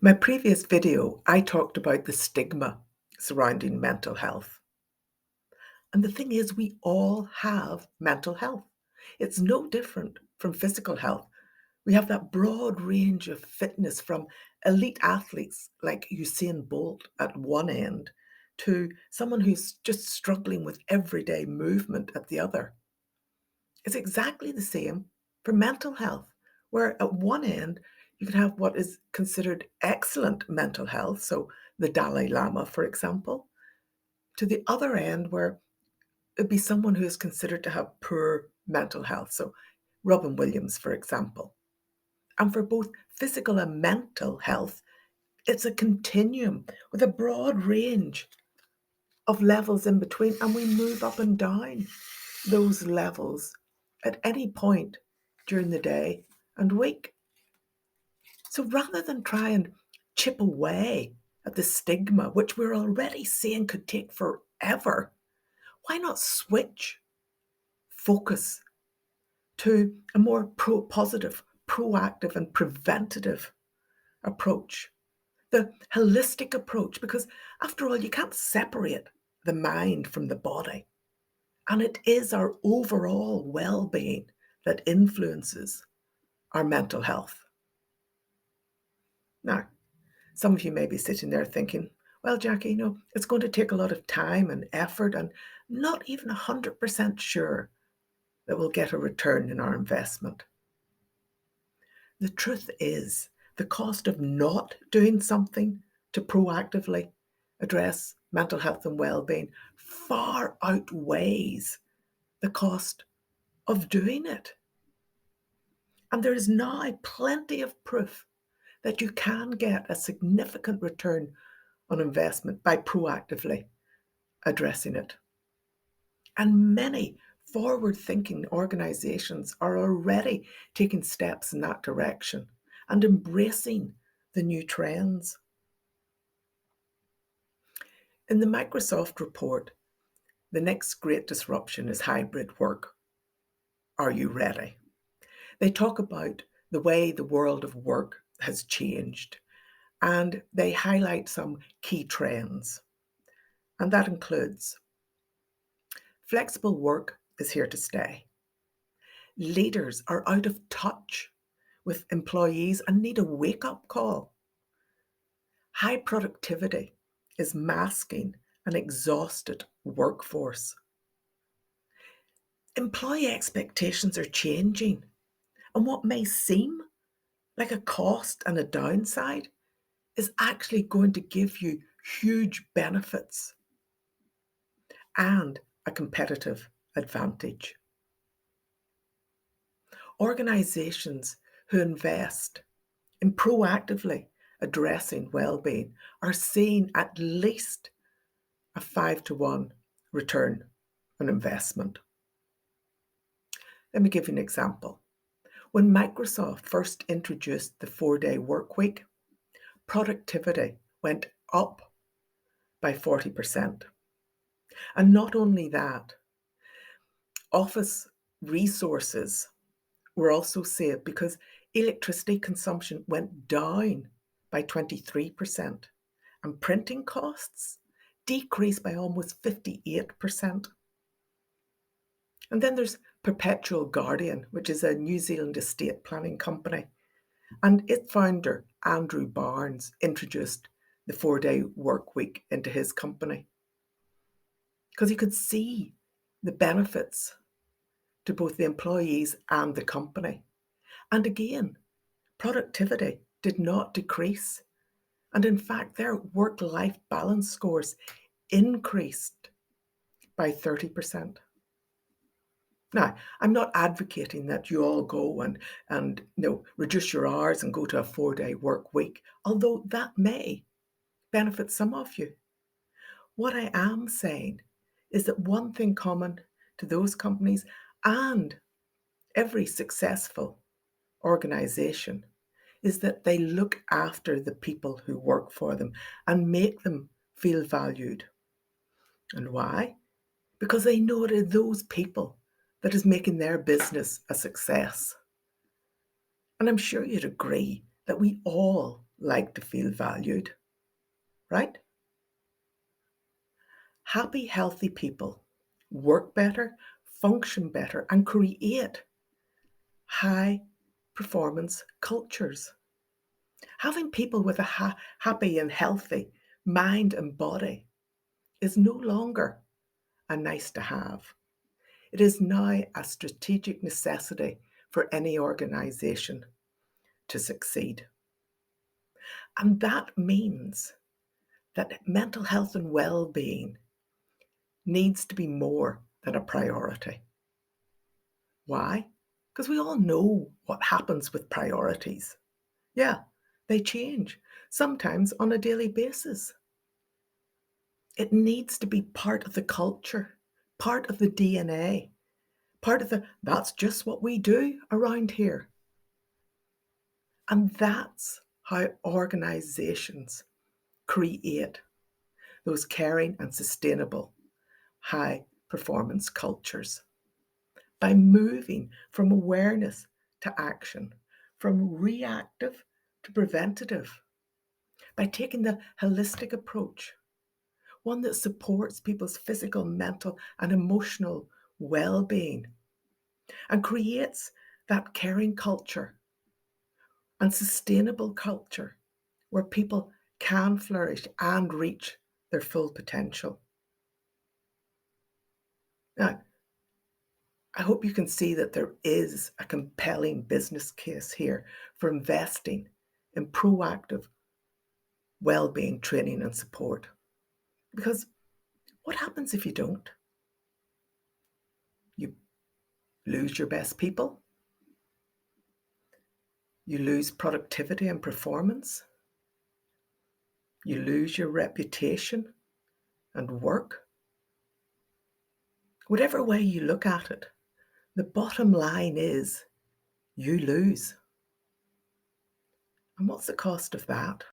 My previous video, I talked about the stigma surrounding mental health. And the thing is, we all have mental health. It's no different from physical health. We have that broad range of fitness from elite athletes like Usain Bolt at one end to someone who's just struggling with everyday movement at the other. It's exactly the same for mental health, where at one end, you could have what is considered excellent mental health, so the Dalai Lama, for example, to the other end, where it'd be someone who is considered to have poor mental health, so Robin Williams, for example. And for both physical and mental health, it's a continuum with a broad range of levels in between, and we move up and down those levels at any point during the day and week. So rather than try and chip away at the stigma, which we're already seeing could take forever, why not switch focus to a more positive, proactive, and preventative approach? The holistic approach, because after all, you can't separate the mind from the body. And it is our overall well being that influences our mental health. Now, some of you may be sitting there thinking, well, Jackie, it's going to take a lot of time and effort, and not even 100% sure that we'll get a return in our investment. The truth is, the cost of not doing something to proactively address mental health and well-being far outweighs the cost of doing it. And there is now plenty of proof that you can get a significant return on investment by proactively addressing it. And many forward-thinking organizations are already taking steps in that direction and embracing the new trends. In the Microsoft report, the next great disruption is hybrid work. Are you ready? They talk about the way the world of work has changed, and they highlight some key trends. And that includes flexible work is here to stay. Leaders are out of touch with employees and need a wake-up call. High productivity is masking an exhausted workforce. Employee expectations are changing, and what may seem like a cost and a downside is actually going to give you huge benefits and a competitive advantage. Organizations who invest in proactively addressing well-being are seeing at least a 5-to-1 return on investment. Let me give you an example. When Microsoft first introduced the 4-day work week, productivity went up by 40%. And not only that, office resources were also saved because electricity consumption went down by 23%, and printing costs decreased by almost 58%. And then there's Perpetual Guardian, which is a New Zealand estate planning company. And its founder, Andrew Barnes, introduced the 4-day work week into his company because he could see the benefits to both the employees and the company. And again, productivity did not decrease. And in fact, their work-life balance scores increased by 30%. Now, I'm not advocating that you all go and reduce your hours and go to a 4-day work week, although that may benefit some of you. What I am saying is that one thing common to those companies and every successful organization is that they look after the people who work for them and make them feel valued. And why? Because they know it is those people that is making their business a success. And I'm sure you'd agree that we all like to feel valued, right? Happy, healthy people work better, function better, and create high performance cultures. Having people with a happy and healthy mind and body is no longer a nice to have. It is now a strategic necessity for any organization to succeed. And that means that mental health and well-being needs to be more than a priority. Why? Because we all know what happens with priorities. Yeah, they change, sometimes on a daily basis. It needs to be part of the culture, part of the DNA, part of that's just what we do around here. And that's how organizations create those caring and sustainable high performance cultures by moving from awareness to action, from reactive to preventative, by taking the holistic approach, one that supports people's physical, mental, and emotional well-being and creates that caring culture and sustainable culture where people can flourish and reach their full potential. Now, I hope you can see that there is a compelling business case here for investing in proactive well-being training and support. Because what happens if you don't? You lose your best people, you lose productivity and performance, you lose your reputation and work. Whatever way you look at it, the bottom line is you lose. And what's the cost of that?